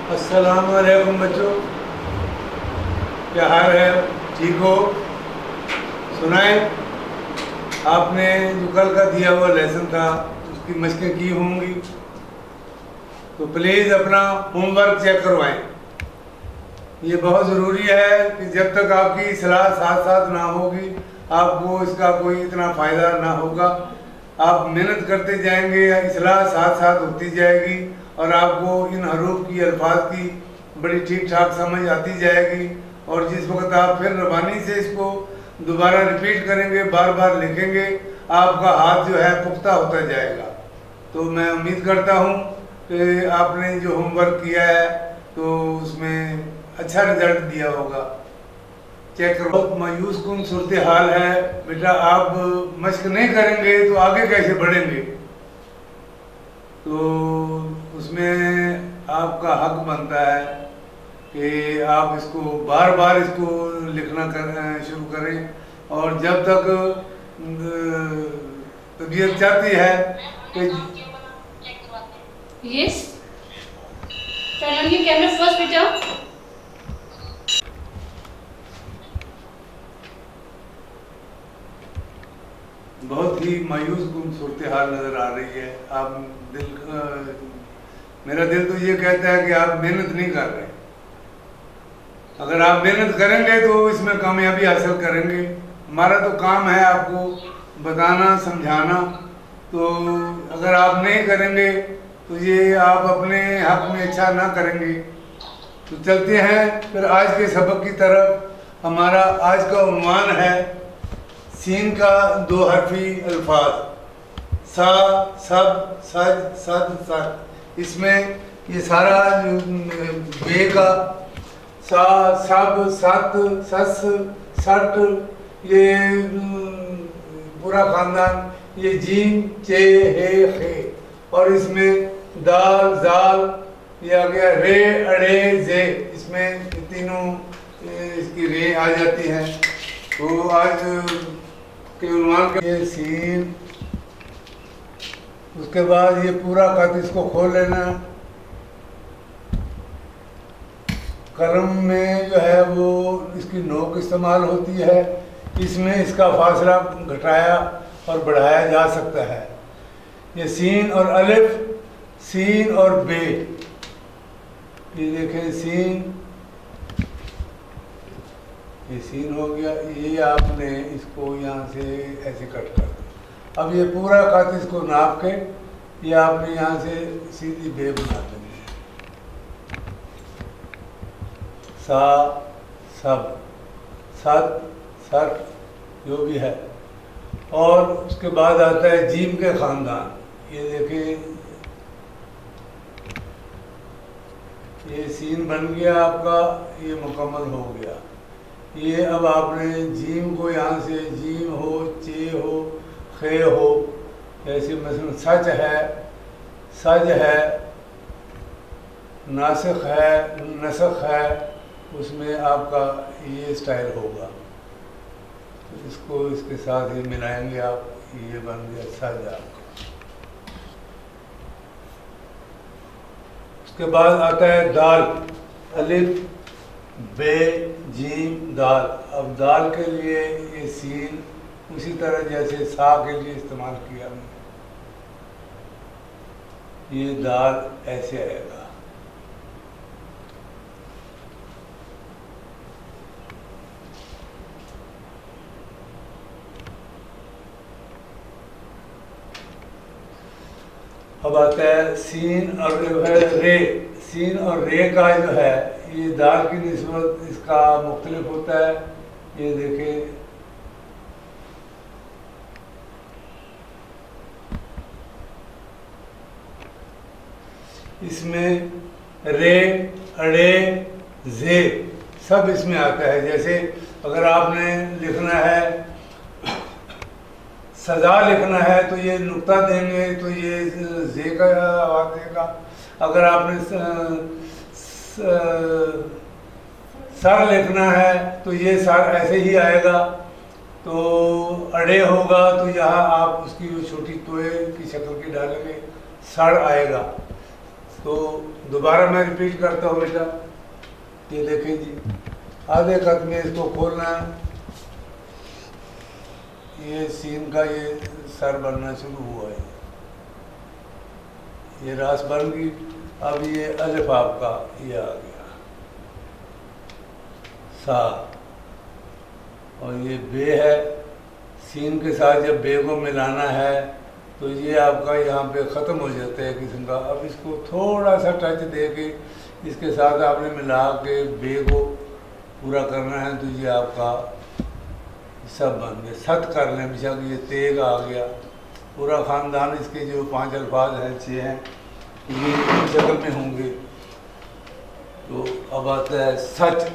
अस्सलाम वालेकुम बच्चों, क्या हाल है? ठीक हो? सुनाए, आपने जो कल का दिया हुआ लेसन था उसकी मशकें की होंगी, तो प्लीज़ अपना होमवर्क चेक करवाएं। ये बहुत ज़रूरी है कि जब तक आपकी सलाह साथ साथ ना होगी आपको इसका कोई इतना फ़ायदा ना होगा। आप मेहनत करते जाएंगे, इस्लाह साथ साथ होती जाएगी और आपको इन हरूफ की, अल्फाज की बड़ी ठीक ठाक समझ आती जाएगी। और जिस वक्त आप फिर रवानी से इसको दोबारा रिपीट करेंगे, बार बार लिखेंगे, आपका हाथ जो है पुख्ता होता जाएगा। तो मैं उम्मीद करता हूँ कि आपने जो होमवर्क किया है तो उसमें अच्छा रिजल्ट दिया होगा। चेक करो। बहुत मायूस कुन सूरत हाल है बेटा, आप मशक नहीं करेंगे तो आगे कैसे बढ़ेंगे? तो उसमें आपका हक बनता है कि आप इसको बार बार इसको लिखना शुरू करें, और जब तक तबीयत चाहती है कि yes, turn on your camera first, बेटा। बहुत ही मायूस कुन सूरत हाल नज़र आ रही है। आप मेरा दिल तो ये कहता है कि आप मेहनत नहीं कर रहे। अगर आप मेहनत करेंगे तो इसमें कामयाबी हासिल करेंगे। हमारा तो काम है आपको बताना, समझाना। तो अगर आप नहीं करेंगे तो ये आप अपने हक में अच्छा ना करेंगे। तो चलते हैं फिर आज के सबक की तरफ। हमारा आज का उन्वान है सीन का दो हरफी अल्फाज, सा, सब, सज, सद, सद। इसमें ये सारा बे का सा, सब, सत, सस, सट, ये पूरा खानदान, ये जीम, चे, हे, खे, और इसमें दाल, जाल, ये आ गया रे, अड़े, जे। इसमें तीनों इसकी रे आ जाती हैं। तो आज के उन्वान का ये सीन, उसके बाद ये पूरा खत इसको खोल लेना। कलम में जो है वो इसकी नोक इस्तेमाल होती है, इसमें इसका फासला घटाया और बढ़ाया जा सकता है। ये सीन और अलिफ, सीन और बे, ये देखें सीन, ये सीन हो गया। ये आपने इसको यहाँ से ऐसे कट कर दिया। अब ये पूरा खत इसको नाप के ये आपने यहाँ से सीधी बे बना देंगे। सा, सब, सत, सट, जो भी है। और उसके बाद आता है जीम के ख़ानदान। ये देखिए, ये सीन बन गया आपका, ये मुकम्मल हो गया। ये अब आपने जीम को यहाँ से जीम हो, चे हो, खे हो, जैसे मसलन सच है, सज है, नासिख है, नसख है, उसमें आपका ये स्टाइल होगा। तो इसको इसके साथ ही मिलाएंगे आप, ये बन गया सज आपका। उसके बाद आता है दाल, अलिफ, बे, जीम, दाल। अब दाल के लिए ये सीन उसी तरह जैसे सा के लिए इस्तेमाल किया हमने, ये दाल ऐसे आएगा। अब आता है सीन और रे। सीन और रे का जो है ये दाल की निस्बत इसका मुख्तलिफ होता है। ये देखें, इसमें रे, अड़े, जे सब इसमें आता है। जैसे अगर आपने लिखना है, सजा लिखना है, तो ये नुक्ता देंगे तो ये जे का आवाज़ देगा। अगर आपने सर लिखना है तो ये सर ऐसे ही आएगा। तो अड़े होगा तो यहाँ आप उसकी जो छोटी तोए की शक्ल की डालेंगे, सड़ आएगा। तो दोबारा मैं रिपीट करता हूँ बेटा। ये देखें जी, आधे कद में इसको खोलना है। ये सीन का ये सर बनना शुरू हुआ है, ये रास बन गई। अब ये अलिफ आपका ये आ गया सा, और ये बे है। सीन के साथ जब बे को मिलाना है तो ये आपका यहाँ पे ख़त्म हो जाता है किस्म का। अब इसको थोड़ा सा टच दे के इसके साथ आपने मिला के बे को पूरा करना है, तो ये आपका सब बन गया। सत कर लें बेशक, ये तेग आ गया। पूरा ख़ानदान इसके जो 5 अल्फाज हैं 6 हैं ये इस शक्ल में होंगे। तो अब आता है सच।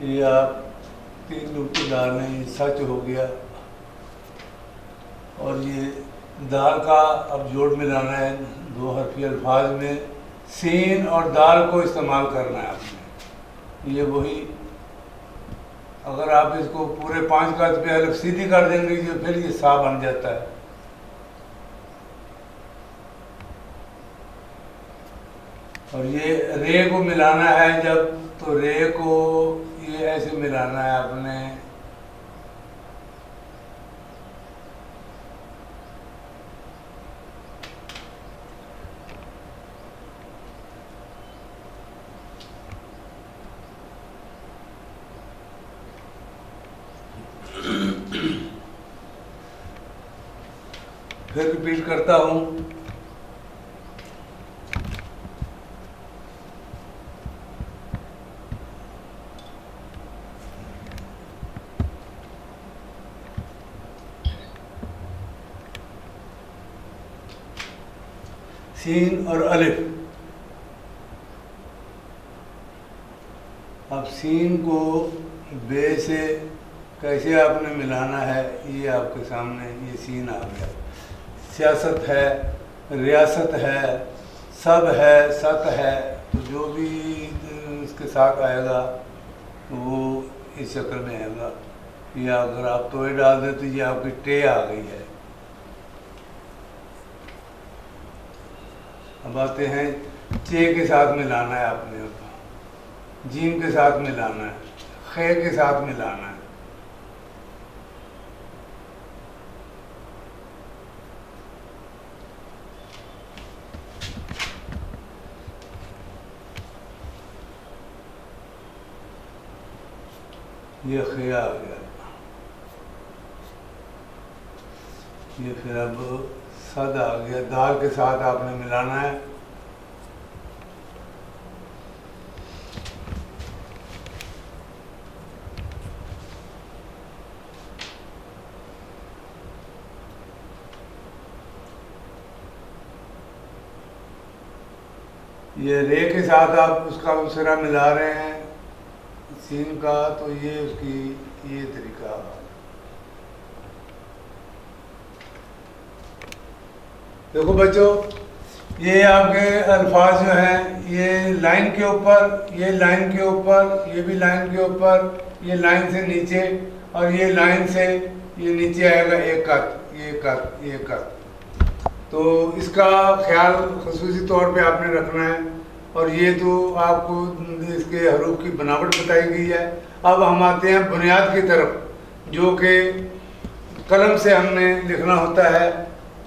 ये आप 3 नुक्ते डालने, ये सच हो गया। और ये दाल का अब जोड़ मिलाना है 2 हरफी अल्फाज में। सीन और दाल को इस्तेमाल करना है आपने। ये वही, अगर आप इसको पूरे 5 कद पे अलिफ सीधी कर देंगे जो फिर ये सा बन जाता है। और ये रे को मिलाना है जब, तो रे को ये ऐसे मिलाना है आपने। फिर रिपीट करता हूं। सीन और अलिफ। अब सीन को बे से कैसे आपने मिलाना है ये आपके सामने। ये सीन आ गया। सियासत है, रियासत है, सब है, सत है, तो जो भी इसके साथ आएगा तो वो इस शक्ल में आएगा। या अगर आप तोय डाल दें तो ये आपकी टे आ गई है। अब आते हैं चे के साथ मिलाना है आपने, जीम के साथ मिलाना है, खे के साथ मिलाना है। ये खे आ गया। ये फिर अब सद आ गया। दाल के साथ आपने मिलाना है। ये रे के साथ आप उसका उसरा मिला रहे हैं सीन का, तो ये उसकी ये तरीका। देखो बच्चों, ये आपके अल्फाज जो हैं ये लाइन के ऊपर, ये लाइन के ऊपर, ये भी लाइन के ऊपर, ये लाइन से नीचे, और ये लाइन से ये नीचे आएगा एक कत, ये कत, ये कत। तो इसका ख्याल ख़ुसूसी तौर पे आपने रखना है। और ये तो आपको इसके हरूफ की बनावट बताई गई है। अब हम आते हैं बुनियाद की तरफ, जो कि कलम से हमने लिखना होता है।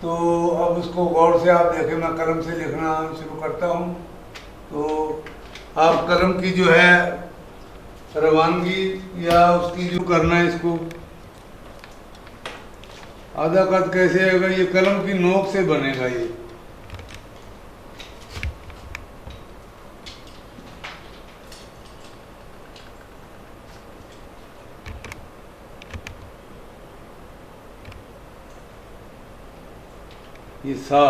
तो अब उसको गौर से आप देखें, मैं कलम से लिखना शुरू करता हूँ। तो आप कलम की जो है रवानगी या उसकी जो करना है, इसको आधा कद कैसे होगा, ये कलम की नोक से बनेगा। ये सा,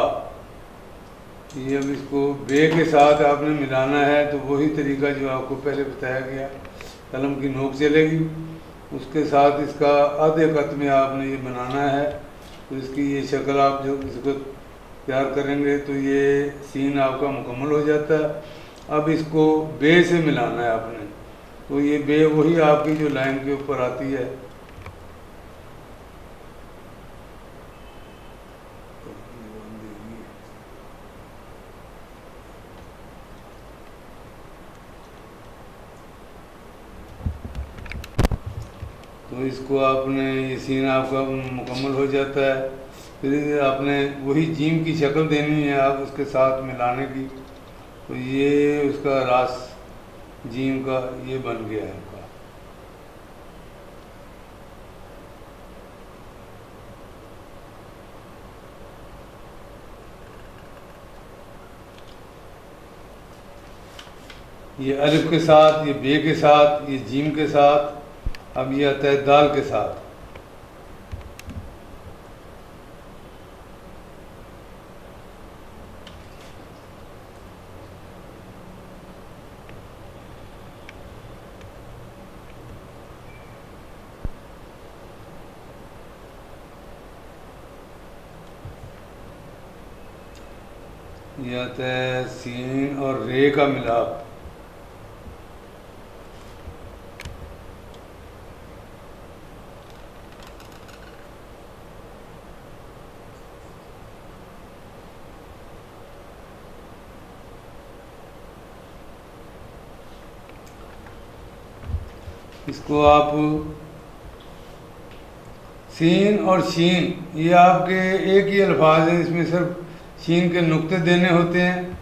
ये अब इसको बे के साथ आपने मिलाना है। तो वही तरीका जो आपको पहले बताया गया, कलम की नोक चलेगी उसके साथ इसका आधे कत में आपने ये बनाना है। तो इसकी ये शक्ल आप जो इसको तैयार करेंगे तो ये सीन आपका मुकम्मल हो जाता है। अब इसको बे से मिलाना है आपने। तो ये बे वही आपकी जो लाइन के ऊपर आती है, तो इसको आपने ये सीन आपका मुकम्मल हो जाता है। फिर आपने वही जीम की शक्ल देनी है आप उसके साथ मिलाने की। तो ये उसका रास जीम का ये बन गया है आपका। ये अलिफ के साथ, ये बे के साथ, ये जीम के साथ। अब ये आता है दाल के साथ। ये आता है सीन और रे का मिलाप। इसको आप सीन और शीन ये आपके एक ही अल्फाज हैं, इसमें सिर्फ शीन के नुक्ते देने होते हैं।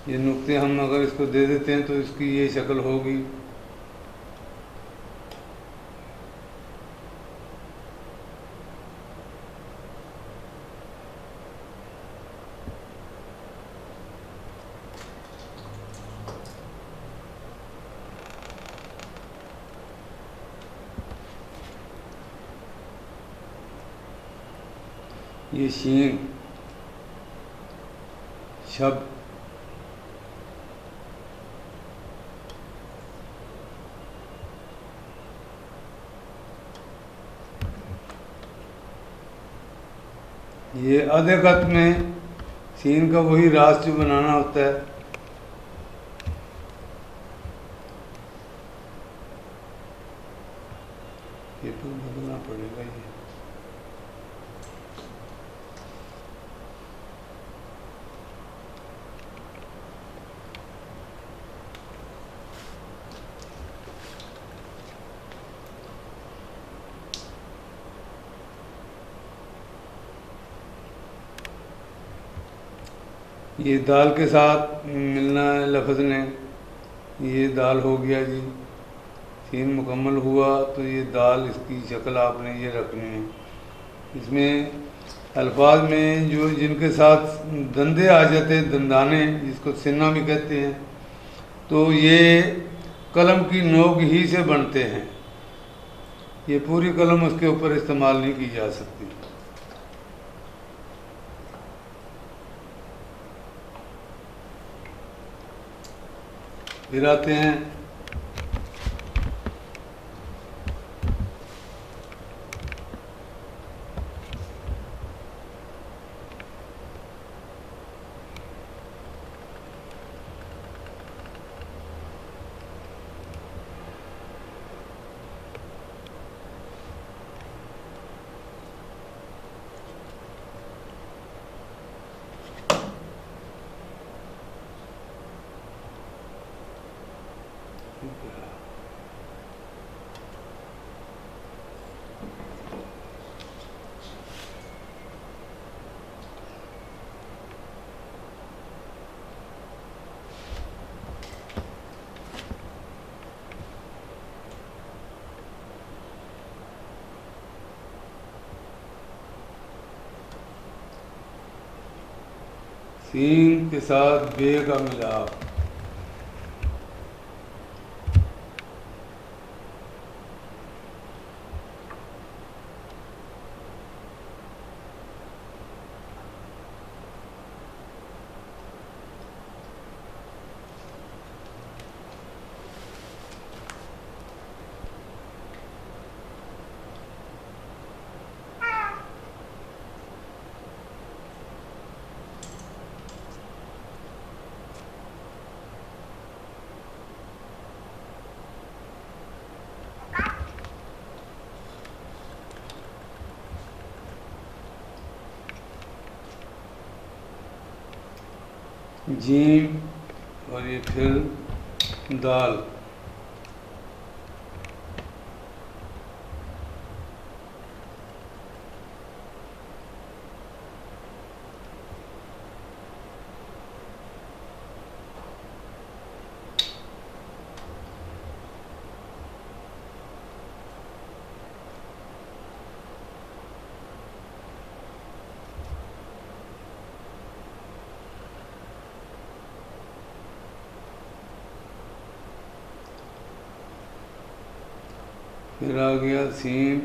ये नुक्ते हम अगर इसको दे देते हैं तो इसकी ये शक्ल होगी। ये शीन शब्द ये आधे खत में सीन का वही रास जो बनाना होता है। ये तो बदलना पड़ेगा ये। ये दाल के साथ मिलना है लफ्ज़ ने। ये दाल हो गया जी, सीन मुकम्मल हुआ। तो ये दाल इसकी शक्ल आपने ये रखनी है। इसमें अल्फाज में जो जिनके साथ दंदे आ जाते हैं, दंदाने जिसको सिन्ना भी कहते हैं, तो ये कलम की नोक ही से बनते हैं। ये पूरी कलम उसके ऊपर इस्तेमाल नहीं की जा सकती। फिर आते हैं सीन के साथ बे का मिलाप। जीम और ये फिर दाल। फिर आ गया सीम,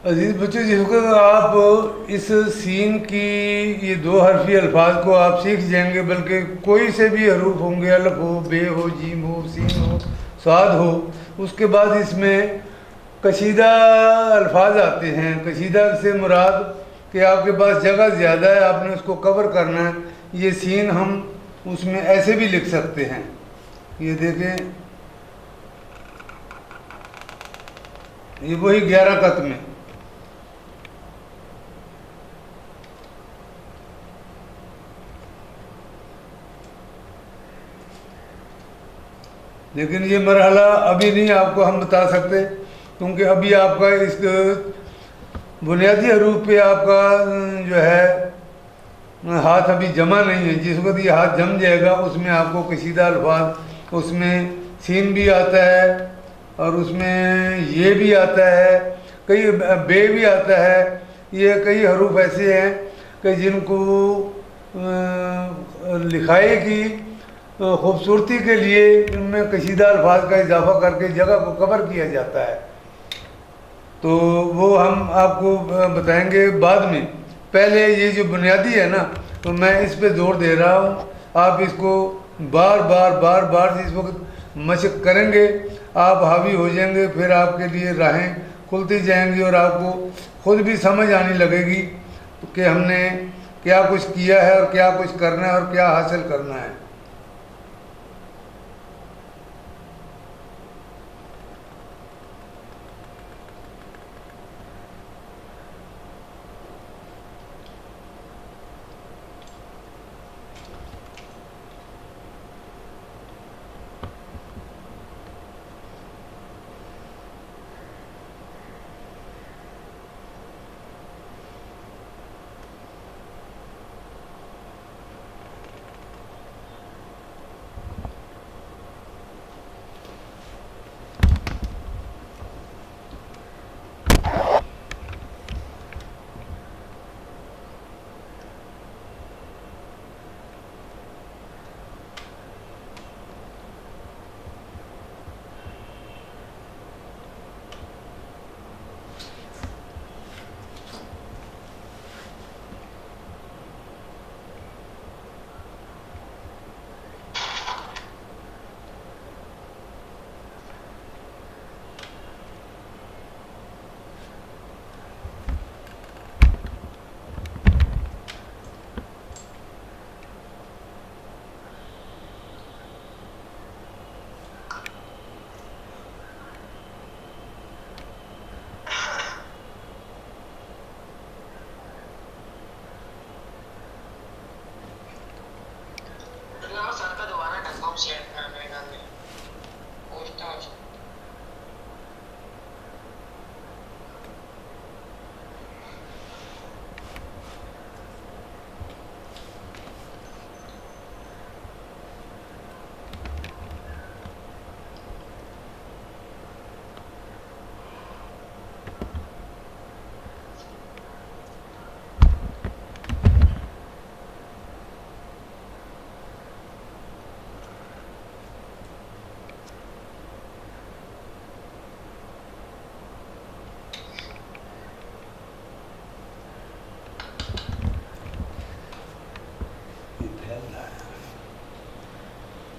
अजीज बच्चों, जिसको आप इस सीन की ये दो हरफी अल्फाज को आप सीख जाएंगे, बल्कि कोई से भी हरूफ होंगे, अलफ हो, बे हो, जीम हो, सीन हो, स्वाद हो, उसके बाद इसमें कशीदा अल्फाज आते हैं। कशीदा से मुराद कि आपके पास जगह ज़्यादा है, आपने उसको कवर करना है। ये सीन हम उसमें ऐसे भी लिख सकते हैं। ये देखें, ये वही 11 कत में, लेकिन ये मरहला अभी नहीं आपको हम बता सकते, क्योंकि अभी आपका इस बुनियादी हरूफ पे आपका जो है हाथ अभी जमा नहीं है। जिस वक्त ये हाथ जम जाएगा उसमें आपको कशीदा अल्फाज, उसमें सीन भी आता है और उसमें ये भी आता है, कई बे भी आता है। ये कई हरूफ ऐसे हैं कि जिनको लिखाई की खूबसूरती के लिए इनमें कशीदा अल्फाज का इजाफा करके जगह को कवर किया जाता है। तो वो हम आपको बताएंगे बाद में। पहले ये जो बुनियादी है ना, तो मैं इस पे जोर दे रहा हूँ। आप इसको बार बार जिस वक्त मशक करेंगे आप हावी हो जाएंगे, फिर आपके लिए राहें खुलती जाएंगी और आपको खुद भी समझ आने लगेगी कि हमने क्या कुछ किया है और क्या कुछ करना है और क्या हासिल करना है।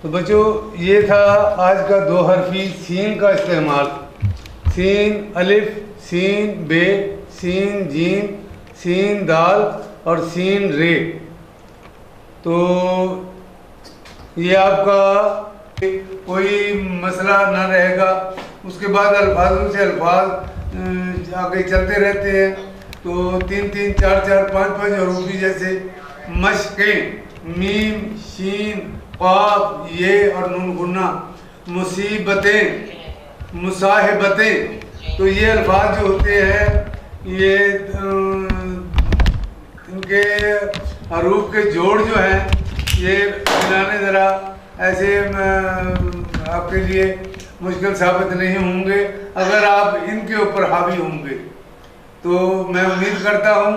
तो बच्चों ये था आज का 2 हरफी सीन का इस्तेमाल। सीन अलिफ, सीन बे, सीन जीम, सीन दाल और सीन रे। तो ये आपका कोई मसला ना रहेगा। उसके बाद अल्फाजों से अल्फाज आगे चलते रहते हैं। तो 3-3, 4-4, 5-5 हरूफी जैसे मशकें, मीम, शीन, क़ाफ, ये और नून गुन्ना, मुसीबतें, मुसाहिबतें। तो ये अल्फाज जो होते हैं ये इनके हरूफ के जोड़ जो हैं ये मिलाने ज़रा ऐसे आपके लिए मुश्किल साबित नहीं होंगे अगर आप इनके ऊपर हावी होंगे। तो मैं उम्मीद करता हूँ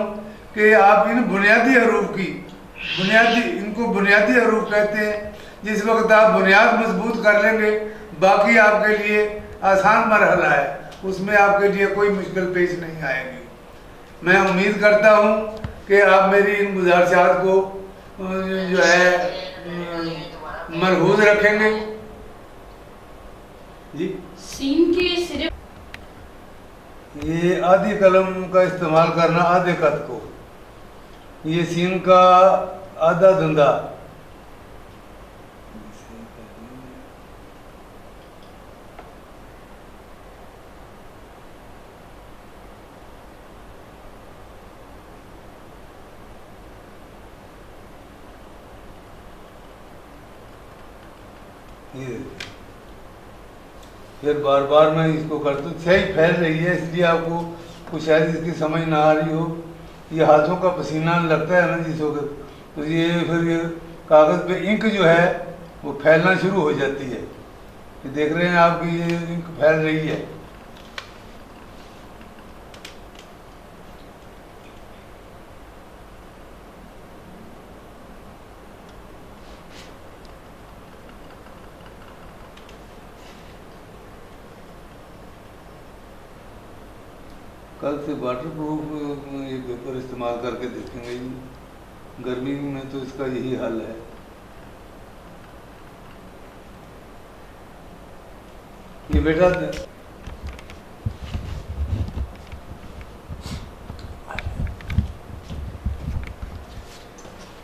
कि आप इन बुनियादी हरूफ की इनको बुनियादी हरूफ कहते हैं। जिस वक्त आप बुनियाद मजबूत कर लेंगे बाकी आपके लिए आसान मरहला है, उसमें आपके लिए कोई मुश्किल पेश नहीं आएगी। मैं उम्मीद करता हूँ कि आप मेरी इन गुजारिशात को जो है मरहूज रखेंगे जी। सीन के सिर्फ ये आधी कलम का इस्तेमाल करना आधे कद को, ये सीन का आधा धंधा। ये फिर बार बार मैं इसको करता हूँ, सही फैल रही है इसलिए आपको कुछ शायद इसकी समझ ना आ रही हो। ये हाथों का पसीना लगता है ना जिस वक्त, तो ये फिर ये कागज़ पे इंक जो है वो फैलना शुरू हो जाती है। ये देख रहे हैं आप कि ये इंक फैल रही है। कल से वाटर प्रूफ ये पेपर इस्तेमाल करके देखेंगे। गर्मी में तो इसका यही हाल है। ये बेटा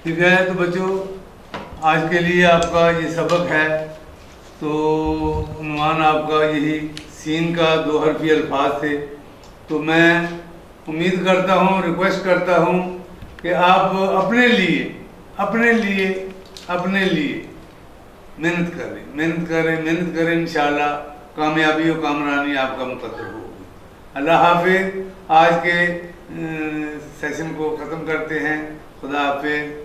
ठीक है। तो बच्चों आज के लिए आपका ये सबक है। तो उन्वान आपका यही सीन का 2 हरफी अल्फाज थे। तो मैं उम्मीद करता हूँ, रिक्वेस्ट करता हूँ कि आप अपने लिए मेहनत करें इंशाअल्लाह कामयाबी और कामरानी आपका मुकद्दर होगी। अल्लाह हाफिज़। आज के सेशन को ख़त्म करते हैं। खुदा हाफिज़।